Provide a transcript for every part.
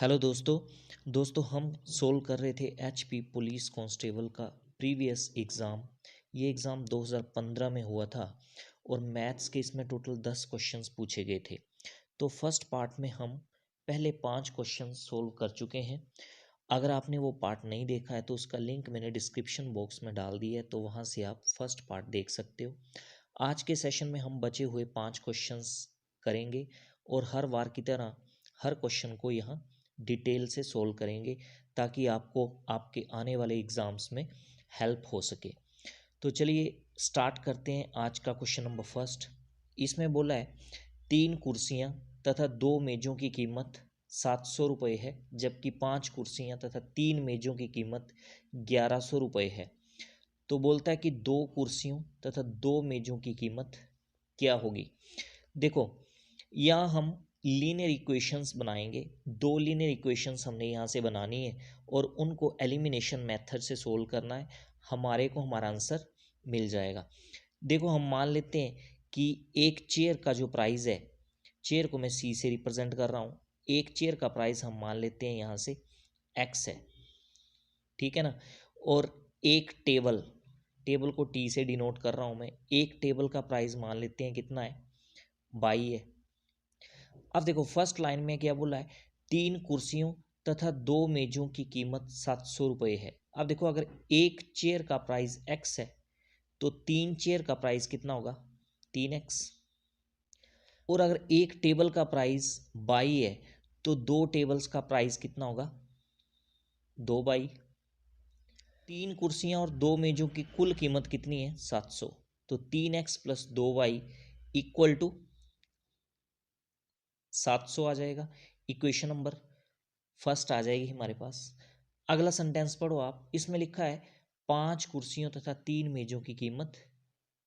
Hello दोस्तों हम solve कर रहे थे एचपी पुलिस कांस्टेबल का प्रीवियस एग्ज़ाम। ये एग्ज़ाम 2015 में हुआ था और मैथ्स के इसमें टोटल 10 क्वेश्चंस पूछे गए थे। तो फर्स्ट पार्ट में हम पहले 5 क्वेश्चन सोल्व कर चुके हैं। अगर आपने वो पार्ट नहीं देखा है तो उसका लिंक मैंने डिस्क्रिप्शन बॉक्स में डाल दिया है, तो वहाँ से आप फर्स्ट पार्ट देख सकते हो। आज के सेशन में हम बचे हुए 5 क्वेश्चंस करेंगे और हर बार की तरह हर क्वेश्चन को यहाँ डिटेल से सोल्व करेंगे ताकि आपको आपके आने वाले एग्ज़ाम्स में हेल्प हो सके। तो चलिए स्टार्ट करते हैं आज का क्वेश्चन नंबर फर्स्ट। इसमें बोला है 3 कुर्सियां तथा 2 मेज़ों की कीमत 700 रुपये है, जबकि 5 कुर्सियां तथा 3 मेज़ों की कीमत 1100 रुपये है। तो बोलता है कि 2 कुर्सियों तथा 2 मेज़ों की कीमत क्या होगी। देखो, यहाँ हम लीनियर इक्वेशंस बनाएंगे। 2 लीनियर इक्वेशंस हमने यहाँ से बनानी है और उनको एलिमिनेशन मेथड से सोल्व करना है। हमारे को हमारा आंसर मिल जाएगा। देखो, हम मान लेते हैं कि एक चेयर का जो प्राइस है, चेयर को मैं सी से रिप्रेजेंट कर रहा हूँ, एक चेयर का प्राइस हम मान लेते हैं यहाँ से एक्स है, ठीक है ना। और एक टेबल, टेबल को टी से डिनोट कर रहा हूँ मैं, एक टेबल का प्राइस मान लेते हैं कितना है, बाई है। अब देखो फर्स्ट लाइन में क्या बोला है, 3 कुर्सियों तथा 2 मेजों की कीमत 700 रुपये है। अब देखो, अगर एक चेयर का प्राइस x है तो 3 चेयर का प्राइस कितना होगा, 3x। और अगर एक टेबल का प्राइस बाई है तो 2 टेबल्स का प्राइस कितना होगा, 2 बाई। 3 कुर्सियां और 2 मेजों की कुल कीमत कितनी है, 700। तो 3x plus 2y equal to 700 आ जाएगा। इक्वेशन नंबर फर्स्ट आ जाएगी हमारे पास। अगला सेंटेंस पढ़ो आप। इसमें लिखा है 5 कुर्सियों तथा 3 मेजों की कीमत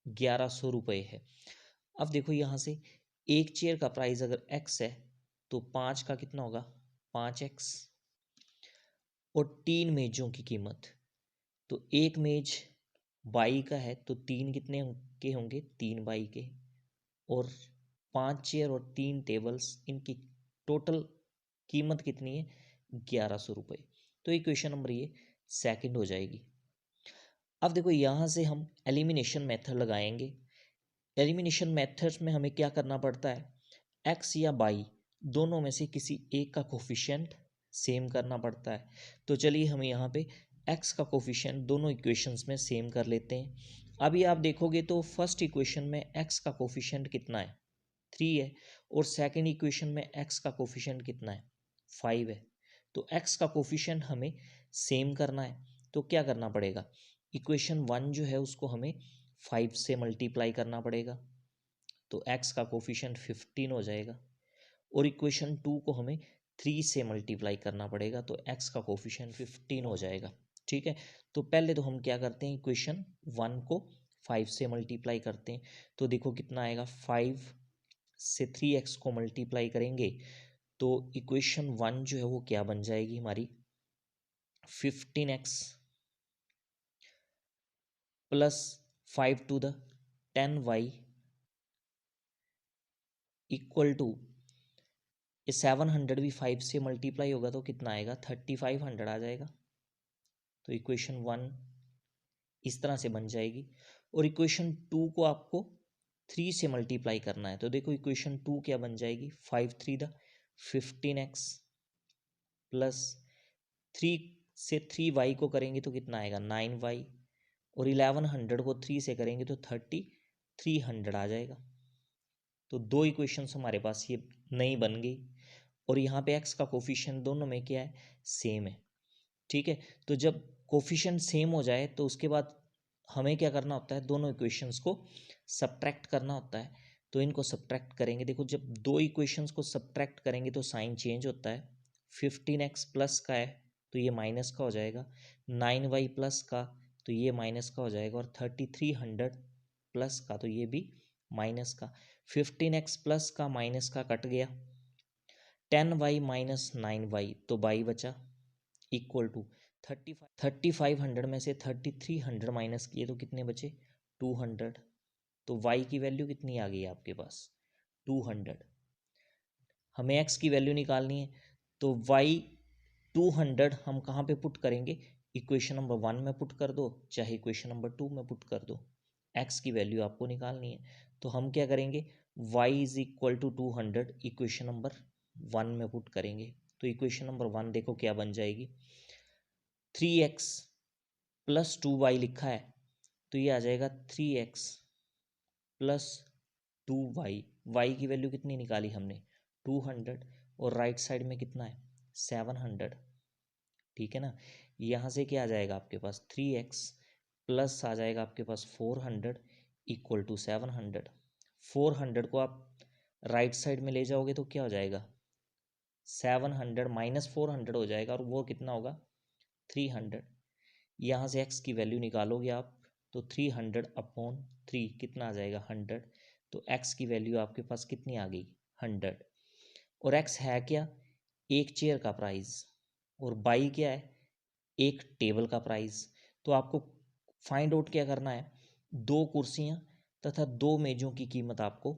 1100 रुपये है। अब देखो, यहाँ से एक चेयर का प्राइस अगर x है तो 5 का कितना होगा, 5x। और 3 मेजों की कीमत, तो एक मेज बाई का है तो 3 कितने के होंगे, 3 बाई के। और 5 चेयर और 3 टेबल्स, इनकी टोटल कीमत कितनी है, 1100 रुपये। तो इक्वेशन नंबर ये सेकंड हो जाएगी। अब देखो, यहाँ से हम एलिमिनेशन मेथड लगाएंगे। एलिमिनेशन मेथड्स में हमें क्या करना पड़ता है, एक्स या बाई दोनों में से किसी एक का कोफिशिएंट सेम करना पड़ता है। तो चलिए हम यहाँ पे एक्स का कोफिशिएंट दोनों इक्वेशंस में सेम कर लेते हैं। अभी आप देखोगे तो फर्स्ट इक्वेशन में एक्स का कोफिशिएंट कितना है, 3 है। और सेकंड इक्वेशन में एक्स का कोफिशिएंट कितना है, 5 है। तो एक्स का कोफिशिएंट हमें सेम करना है, तो क्या करना पड़ेगा, इक्वेशन 1 जो है उसको हमें 5 से मल्टीप्लाई करना पड़ेगा, तो एक्स का कोफिशिएंट 15 हो जाएगा। और इक्वेशन 2 को हमें 3 से मल्टीप्लाई करना पड़ेगा, तो एक्स का कोफिशिएंट 15 हो जाएगा। ठीक है, तो पहले तो हम क्या करते हैं, इक्वेशन 1 को 5 से मल्टीप्लाई करते हैं। तो देखो कितना आएगा, 5 से 3x को मल्टीप्लाई करेंगे तो इक्वेशन 1 जो है वो क्या बन जाएगी हमारी, 15x plus 5 to the 10y equal to, ये 700 भी 5 से मल्टीप्लाई होगा तो कितना आएगा, 3500 आ जाएगा। तो इक्वेशन 1 इस तरह से बन जाएगी। और इक्वेशन 2 को आपको 3 से मल्टीप्लाई करना है, तो देखो इक्वेशन 2 क्या बन जाएगी, 5 3 द 15x प्लस 3 से 3y को करेंगे तो कितना आएगा, 9y। और 1100 को 3 से करेंगे तो 3300 आ जाएगा। तो 2 इक्वेशंस हमारे पास ये नई बन गई। और यहाँ पे x का कोफिशिएंट दोनों में क्या है, सेम है। ठीक है, तो जब कोफिशिएंट सेम हो जाए तो उसके बाद हमें क्या करना होता है, दोनों इक्वेशंस को सब्ट्रैक्ट करना होता है। तो इनको सब्ट्रैक्ट करेंगे। देखो, जब 2 इक्वेशंस को सब्ट्रैक्ट करेंगे तो साइन चेंज होता है। 15x प्लस का है तो ये माइनस का हो जाएगा, 9y प्लस का तो ये माइनस का हो जाएगा, और 3300 प्लस का तो ये भी माइनस का। 15x प्लस का माइनस का कट गया, 10y माइनस 9y तो बाई बचा, इक्वल टू 3500 में से 3300 माइनस किए तो कितने बचे, 200। तो y की वैल्यू कितनी आ गई आपके पास, 200। हमें x की वैल्यू निकालनी है, तो y 200 हम कहाँ पे पुट करेंगे, इक्वेशन नंबर 1 में पुट कर दो, चाहे इक्वेशन नंबर 2 में पुट कर दो, x की वैल्यू आपको निकालनी है। तो हम क्या करेंगे, y is equal to 200 equation number 1 में पुट करेंगे। तो इक्वेशन नंबर 1 देखो क्या बन जाएगी, 3x प्लस 2y लिखा है, तो ये आ जाएगा 3x प्लस 2y। y की वैल्यू कितनी निकाली हमने, 200, और राइट साइड में कितना है, 700। ठीक है ना, यहाँ से क्या आ जाएगा आपके पास, 3x प्लस आ जाएगा आपके पास 400 इक्वल टू 700। 400 को आप राइट साइड में ले जाओगे तो क्या हो जाएगा, 700 माइनस 400 हो जाएगा, और वो कितना होगा, 300। यहाँ से x की वैल्यू निकालोगे आप, तो 300 अपॉन 3 कितना आ जाएगा, 100। तो x की वैल्यू आपके पास कितनी आ गई, 100। और x है क्या, एक चेयर का प्राइस, और बाई क्या है, एक टेबल का प्राइस। तो आपको फाइंड आउट क्या करना है, दो कुर्सियां तथा दो मेजों की कीमत आपको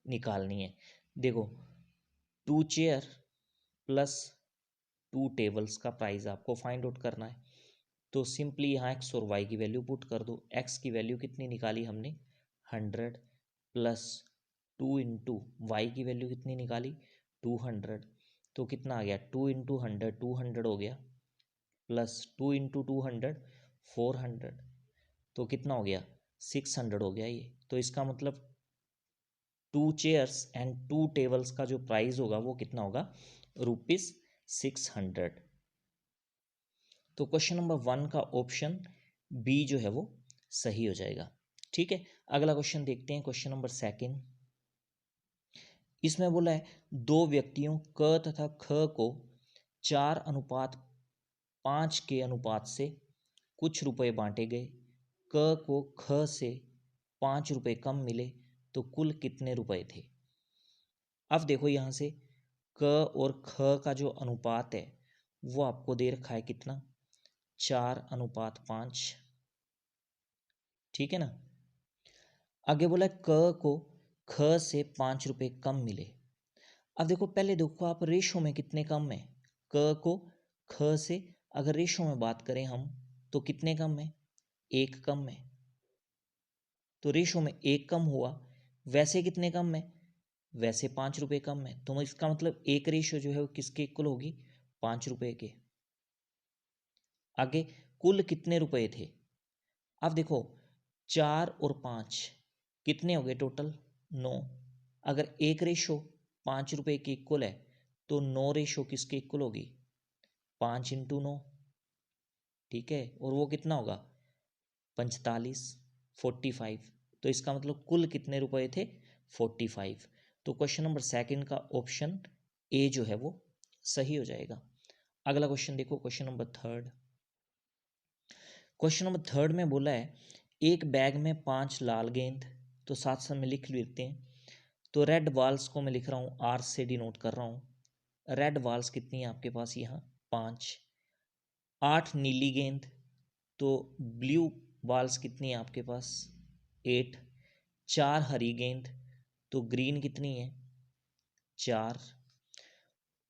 निकालनी है। देखो, 2 चेयर प्लस 2 टेबल्स का प्राइस आपको फाइंड आउट करना है। तो सिंपली यहाँ x और y की वैल्यू पुट कर दो। x की वैल्यू कितनी निकाली हमने, 100, प्लस 2 इंटू वाई की वैल्यू कितनी निकाली, 200। तो कितना आ गया, 2 इंटू 100 200 हो गया, प्लस 2 इंटू 200 400। तो कितना हो गया, 600 हो गया ये। तो इसका मतलब 2 चेयर्स एंड 2 टेबल्स का जो प्राइस होगा वो कितना होगा, ₹600। तो क्वेश्चन नंबर 1 का ऑप्शन बी जो है वो सही हो जाएगा। ठीक है, अगला क्वेश्चन देखते हैं, क्वेश्चन नंबर 2। इसमें बोला है, दो व्यक्तियों क तथा ख को 4:5 के अनुपात से कुछ रुपए बांटे गए। क को ख से 5 रुपए कम मिले, तो कुल कितने रुपए थे। अब देखो यहाँ से क और ख का जो अनुपात है वो आपको दे रखा है कितना, 4:5। ठीक है ना, आगे बोला क को ख से 5 रुपए कम मिले। अब देखो पहले देखो आप रेशो में कितने कम है, क को ख से अगर रेशो में बात करें हम तो कितने कम है, 1 कम है। तो रेशो में 1 कम हुआ, वैसे कितने कम है, वैसे 5 रुपए कम है। तो इसका मतलब एक रेशो जो है वो किसके इक्वल होगी, 5 रुपए के। आगे कुल कितने रुपए थे, अब देखो 4 और 5 कितने हो गए टोटल, 9। अगर एक रेशो 5 रुपए के इक्वल है तो 9 रेशो किसके इक्वल होगी, 5 इंटू 9। ठीक है, और वो कितना होगा, 45, 45। तो इसका मतलब कुल कितने रुपए थे, 45। तो क्वेश्चन नंबर 2 का ऑप्शन ए जो है वो सही हो जाएगा। अगला क्वेश्चन देखो, क्वेश्चन नंबर 3। क्वेश्चन नंबर 3 में बोला है, एक बैग में 5 लाल गेंद, तो साथ साथ में लिख लेते हैं। तो रेड बॉल्स को मैं लिख रहा हूँ, आर से डिनोट कर रहा हूँ। रेड बॉल्स कितनी है आपके पास, यहाँ 5। 8 नीली गेंद, तो ब्लू बॉल्स कितनी है आपके पास, 8। 4 हरी गेंद, तो ग्रीन कितनी है, 4।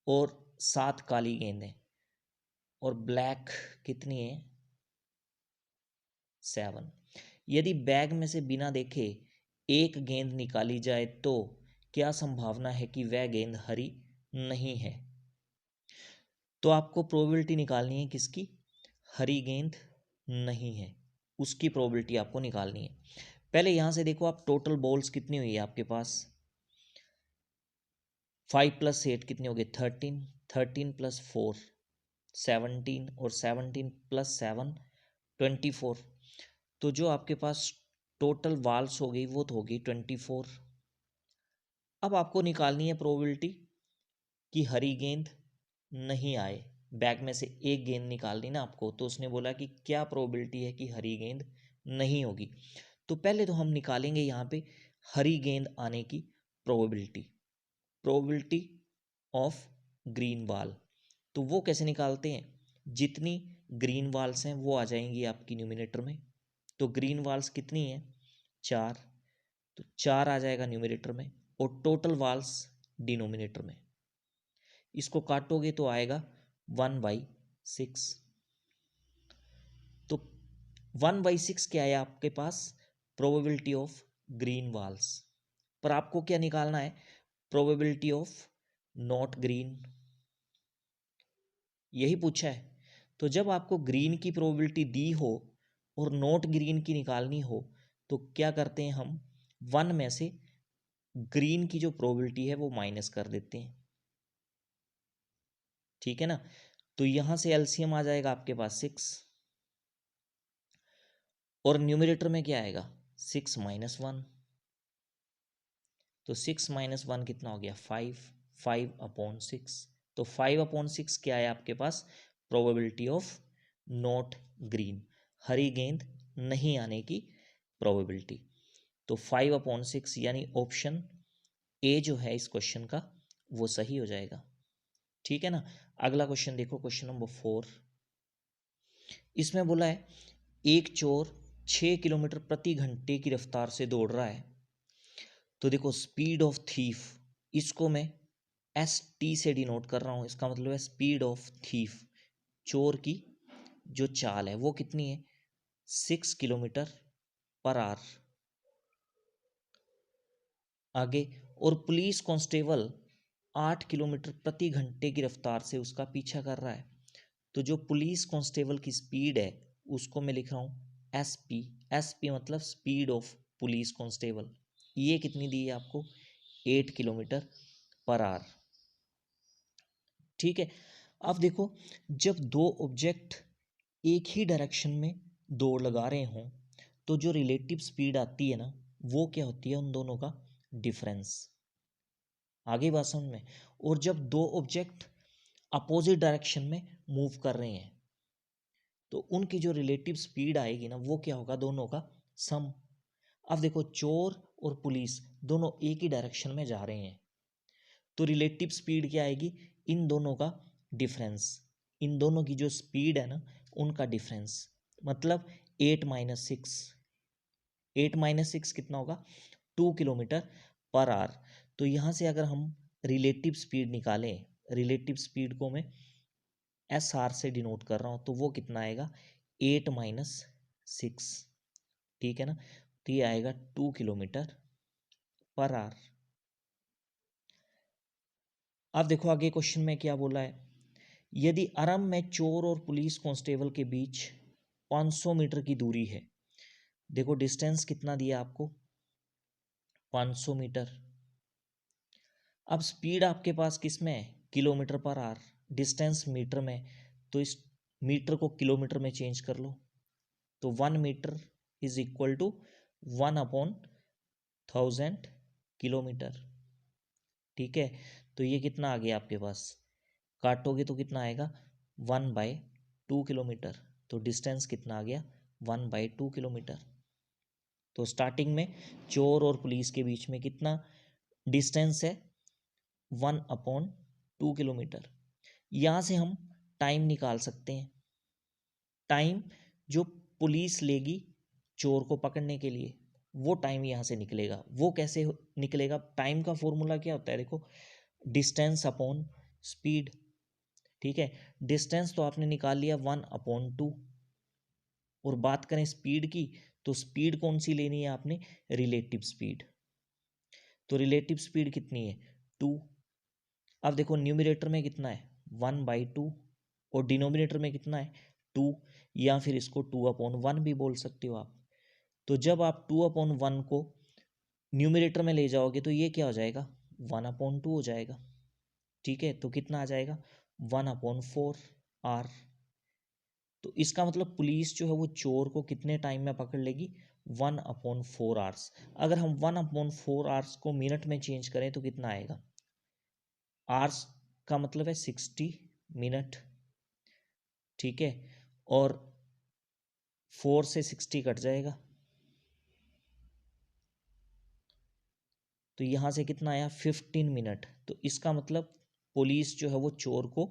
और 7 काली गेंदें, और ब्लैक कितनी है, 7। यदि बैग में से बिना देखे एक गेंद निकाली जाए तो क्या संभावना है कि वह गेंद हरी नहीं है। तो आपको प्रोबेबिलिटी निकालनी है किसकी, हरी गेंद नहीं है, उसकी प्रोबेबिलिटी आपको निकालनी है। पहले यहां से देखो आप टोटल बॉल्स कितनी हुई है आपके पास, 5 + 8 कितने हो गए, 13। 13 + 4 17, और 17 + 7 24। तो जो आपके पास टोटल बॉल्स हो गई वो तो होगी 24। अब आपको निकालनी है प्रोबेबिलिटी कि हरी गेंद नहीं आए। बैग में से एक गेंद निकालनी ना आपको, तो उसने बोला कि क्या प्रोबेबिलिटी है कि हरी गेंद नहीं होगी। तो पहले तो हम निकालेंगे यहाँ पे हरी गेंद आने की probability, probability of green ball. तो वो कैसे निकालते हैं, जितनी ग्रीन बॉल्स हैं वो आ जाएंगी आपकी न्यूमिनेटर में। तो ग्रीन बॉल्स कितनी है, 4, तो 4 आ जाएगा न्यूमिनेटर में, और टोटल बॉल्स डिनोमिनेटर में। इसको काटोगे तो आएगा 1/6। तो 1/6 क्या है आपके पास? Probability of green balls. पर आपको क्या निकालना है? प्रोबेबिलिटी ऑफ नॉट ग्रीन, यही पूछा है। तो जब आपको ग्रीन की प्रोबेबिलिटी दी हो और नॉट ग्रीन की निकालनी हो तो क्या करते हैं हम? 1 में से ग्रीन की जो प्रोबेबिलिटी है वो माइनस कर देते हैं, ठीक है ना। तो यहां से एलसीएम आ जाएगा आपके पास 6, और न्यूमरेटर में क्या आएगा? 6 - 1। तो 6 - 1 कितना हो गया? 5। 5/6। तो 5/6 क्या है आपके पास? प्रोबेबिलिटी ऑफ नॉट ग्रीन, हरी गेंद नहीं आने की प्रोबेबिलिटी। तो 5/6 यानी ऑप्शन ए जो है इस क्वेश्चन का वो सही हो जाएगा, ठीक है ना। अगला क्वेश्चन देखो, क्वेश्चन नंबर 4। इसमें बोला है एक चोर 6 किलोमीटर प्रति घंटे की रफ्तार से दौड़ रहा है। तो देखो स्पीड ऑफ थीफ, इसको मैं ST से डिनोट कर रहा हूं, इसका मतलब है स्पीड ऑफ थीफ, चोर की जो चाल है वो कितनी है? 6 किलोमीटर पर आवर। आगे, और पुलिस कांस्टेबल 8 किलोमीटर प्रति घंटे की रफ्तार से उसका पीछा कर रहा है। तो जो पुलिस कांस्टेबल की स्पीड है उसको मैं लिख रहा हूं SP। SP मतलब स्पीड ऑफ पुलिस कांस्टेबल, ये कितनी दी है आपको? 8 किलोमीटर पर आवर, ठीक है। अब देखो, जब दो ऑब्जेक्ट एक ही डायरेक्शन में दौड़ लगा रहे हों तो जो रिलेटिव स्पीड आती है ना वो क्या होती है? उन दोनों का डिफरेंस। आगे बात समझ में। और जब दो ऑब्जेक्ट अपोजिट डायरेक्शन में मूव कर रहे हैं तो उनकी जो रिलेटिव स्पीड आएगी ना वो क्या होगा? दोनों का सम। अब देखो, चोर और पुलिस दोनों एक ही डायरेक्शन में जा रहे हैं तो रिलेटिव स्पीड क्या आएगी? इन दोनों का डिफरेंस, इन दोनों की जो स्पीड है ना उनका डिफरेंस, मतलब 8 - 6। 8 - 6 कितना होगा? 2 किलोमीटर पर आवर। तो यहाँ से अगर हम रिलेटिव स्पीड निकालें, रिलेटिव स्पीड को मैं SR से डिनोट कर रहा हूँ, तो वो कितना आएगा? 8 - 6, ठीक है ना। तो ये आएगा 2 किलोमीटर पर आवर। अब देखो आगे क्वेश्चन में क्या बोला है। यदि आरंभ में चोर और पुलिस कांस्टेबल के बीच 500 मीटर की दूरी है, देखो डिस्टेंस कितना दिया आपको? 500 मीटर। अब स्पीड आपके पास किस में है? Kilometre per hour, distance metre में, तो इस मीटर को किलोमीटर में चेंज कर लो। तो 1 metre is equal to 1/1000 kilometre, ठीक है। तो ये कितना आ गया आपके पास? काटोगे तो कितना आएगा? 1/2 किलोमीटर। तो डिस्टेंस कितना आ गया? 1/2 किलोमीटर। तो स्टार्टिंग में चोर और पुलिस के बीच में कितना डिस्टेंस है? 1/2 किलोमीटर। यहाँ से हम टाइम निकाल सकते हैं। टाइम जो पुलिस लेगी चोर को पकड़ने के लिए, वो टाइम यहाँ से निकलेगा। वो कैसे निकलेगा? टाइम का फॉर्मूला क्या होता है? देखो, डिस्टेंस अपॉन स्पीड, ठीक है। डिस्टेंस तो आपने निकाल लिया 1/2, और बात करें स्पीड की तो स्पीड कौन सी लेनी है आपने? Relative speed. तो रिलेटिव स्पीड कितनी है? 2। अब देखो न्यूमरेटर में कितना है? 1/2, और डिनोमिनेटर में कितना है? 2, या फिर इसको 2/1 भी बोल सकते हो आप। तो जब आप 2/1 को न्यूमरेटर में ले जाओगे तो ये क्या हो जाएगा? 1/2 हो जाएगा, ठीक है। तो कितना आ जाएगा? 1/4 आर। तो इसका मतलब पुलिस जो है वो चोर को कितने टाइम में पकड़ लेगी? 1/4 आवर्स। अगर हम 1/4 आवर्स को मिनट में चेंज करें तो कितना आएगा? आवर्स का मतलब है 60 मिनट, ठीक है। और 4 से 60 कट जाएगा, तो यहाँ से कितना आया? 15 मिनट। तो इसका मतलब पुलिस जो है वो चोर को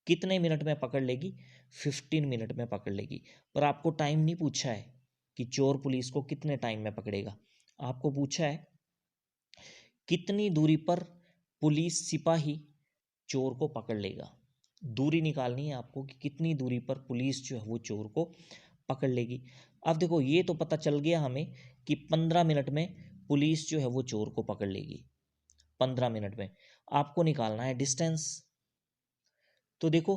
कितने मिनट में पकड़ लेगी? 15 मिनट में पकड़ लेगी। पर आपको टाइम नहीं पूछा है कि चोर पुलिस को कितने टाइम में पकड़ेगा। आपको पूछा है कितनी दूरी पर पुलिस सिपाही चोर को पकड़ लेगा। दूरी निकालनी है आपको कि कितनी दूरी पर पुलिस जो है वो चोर को पकड़ लेगी। अब देखो ये तो पता चल गया हमें कि 15 मिनट में पुलिस जो है वो चोर को पकड़ लेगी। 15 मिनट में आपको निकालना है डिस्टेंस। तो देखो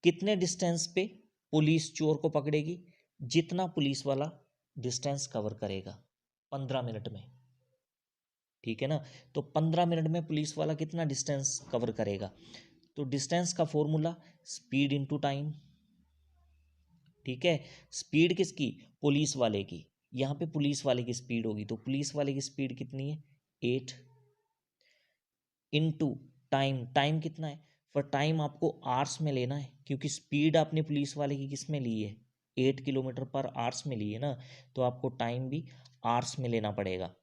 कितने डिस्टेंस पे पुलिस चोर को पकड़ेगी, जितना पुलिस वाला डिस्टेंस कवर करेगा 15 मिनट में, ठीक है ना। तो 15 मिनट में पुलिस वाला कितना डिस्टेंस कवर करेगा, तो डिस्टेंस का फॉर्मूला स्पीड इनटू टाइम, ठीक है। स्पीड किसकी, पुलिस वाले की, यहाँ पे पुलिस वाले की स्पीड होगी, तो पुलिस वाले की स्पीड कितनी है 8 इनटू टाइम, टाइम कितना है, पर टाइम आपको आवर्स में लेना है क्योंकि स्पीड आपने पुलिस वाले की किस में ली है 8 किलोमीटर पर आवर्स में ली है ना, तो आपको टाइम भी आवर्स में लेना पड़ेगा,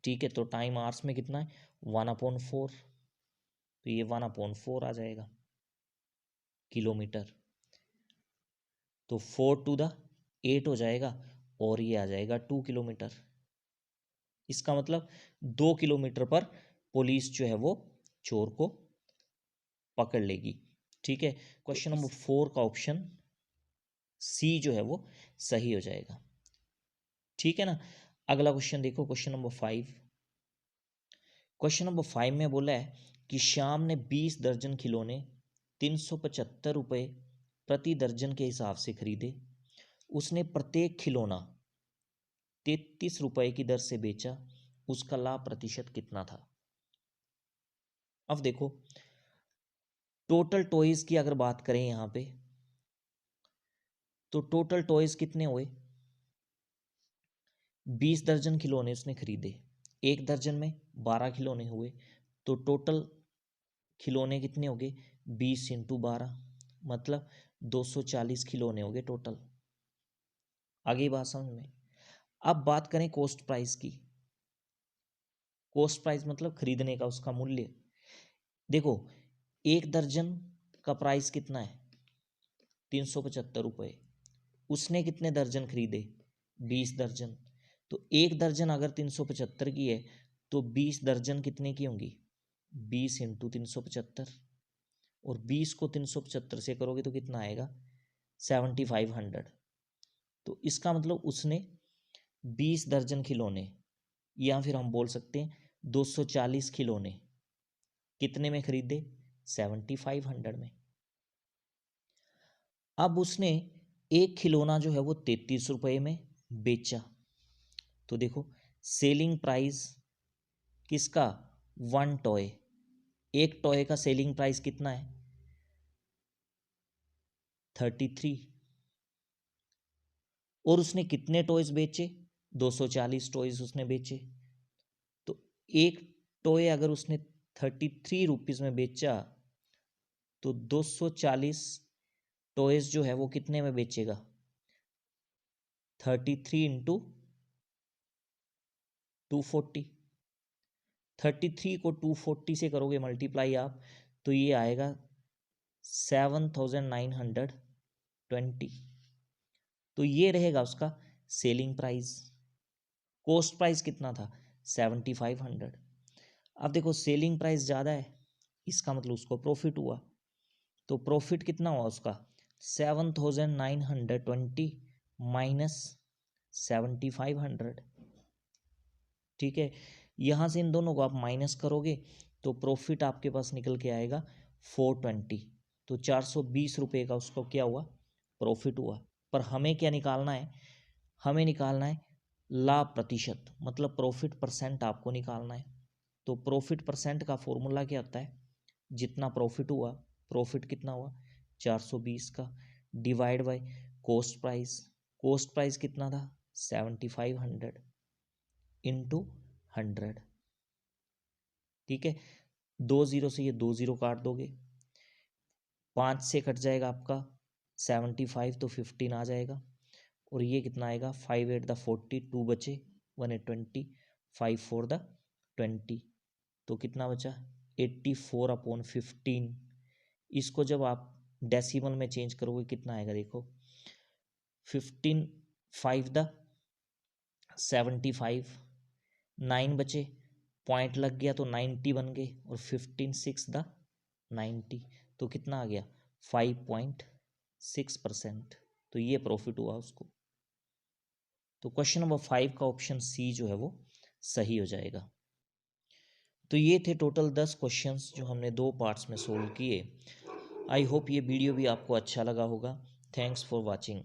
ठीक है। तो टाइम आवर्स में कितना है 1/4, तो ये 1/4 आ जाएगा किलोमीटर, तो 4 to the 8 हो जाएगा और ये आ जाएगा 2 किलोमीटर। इसका मतलब 2 किलोमीटर पर पुलिस जो है वो चोर को पकड़ लेगी, ठीक है। क्वेश्चन नंबर 4 का ऑप्शन सी जो है वो सही हो जाएगा, ठीक है ना। अगला क्वेश्चन देखो, क्वेश्चन नंबर 5। क्वेश्चन नंबर 5 में बोला है कि श्याम ने 20 दर्जन खिलौने 375 रुपये प्रति दर्जन के हिसाब से खरीदे। उसने प्रत्येक खिलौना 33 रुपये की दर से बेचा। उसका लाभ प्रतिशत कितना था। अब देखो टोटल टॉयज की अगर बात करें यहां पे, तो टोटल टॉयज कितने हुए, 20 दर्जन खिलौने उसने खरीदे, एक दर्जन में 12 खिलौने हुए, तो टोटल खिलौने कितने हो गए 20 × 12, मतलब 240 खिलौने हो गए टोटल। आगे बात समझ में। अब बात करें कॉस्ट प्राइस की। कॉस्ट प्राइस मतलब खरीदने का उसका मूल्य। देखो एक दर्जन का प्राइस कितना है 375 रुपये, उसने कितने दर्जन खरीदे 20 दर्जन, तो एक दर्जन अगर 375 की है तो 20 दर्जन कितने की होंगी 20 × 375, और 20 को 375 से करोगे तो कितना आएगा 7500। तो इसका मतलब उसने 20 दर्जन खिलौने, या फिर हम बोल सकते हैं 240 खिलौने कितने में खरीदे 7500 में। अब उसने एक खिलौना जो है वो 33 रुपये में बेचा। तो देखो सेलिंग प्राइस किसका 1 टॉय, एक टॉय का सेलिंग प्राइस कितना है 33, और उसने कितने टॉयज बेचे 240 टॉयज उसने बेचे। तो एक टॉय अगर उसने 33 रुपीज़ में बेचा तो 240 टॉयज जो है वो कितने में बेचेगा 33 × 240, 33 को 240 से करोगे मल्टीप्लाई आप, तो ये आएगा 7920। तो ये रहेगा उसका सेलिंग प्राइस। कॉस्ट प्राइस कितना था 7500। अब देखो सेलिंग प्राइस ज़्यादा है, इसका मतलब उसको प्रॉफिट हुआ, तो प्रॉफिट कितना हुआ उसका 7920 माइनस 7500, ठीक है। यहाँ से इन दोनों को आप माइनस करोगे तो प्रॉफिट आपके पास निकल के आएगा 420, तो 420 रुपये का उसको क्या हुआ प्रॉफिट हुआ। पर हमें क्या निकालना है, हमें निकालना है लाभ प्रतिशत, मतलब प्रॉफिट परसेंट आपको निकालना है। तो प्रॉफिट परसेंट का फॉर्मूला क्या होता है, जितना प्रॉफिट हुआ, प्रॉफिट कितना हुआ 420 का, divide by cost price, cost price कितना था 7500 इंटू 100, ठीक है। 20 से ये 20 काट दोगे, 5 से कट जाएगा आपका 75, तो 15 आ जाएगा, और ये कितना आएगा 5 8 द 40, 2 बचे 1 8 20, 5 4 द 20, तो कितना बचा 84/15। इसको जब आप डेसिमल में चेंज करोगे कितना आएगा देखो 15 5 द 75, 9 बचे, पॉइंट लग गया तो 90 बन गए, और 15 6 द 90, तो कितना आ गया 5.6%। तो ये प्रॉफिट हुआ उसको। तो क्वेश्चन नंबर 5 का ऑप्शन सी जो है वो सही हो जाएगा। तो ये थे टोटल 10 क्वेश्चंस जो हमने 2 पार्ट्स में सोल्व किए। आई होप ये वीडियो भी आपको अच्छा लगा होगा। Thanks for watching.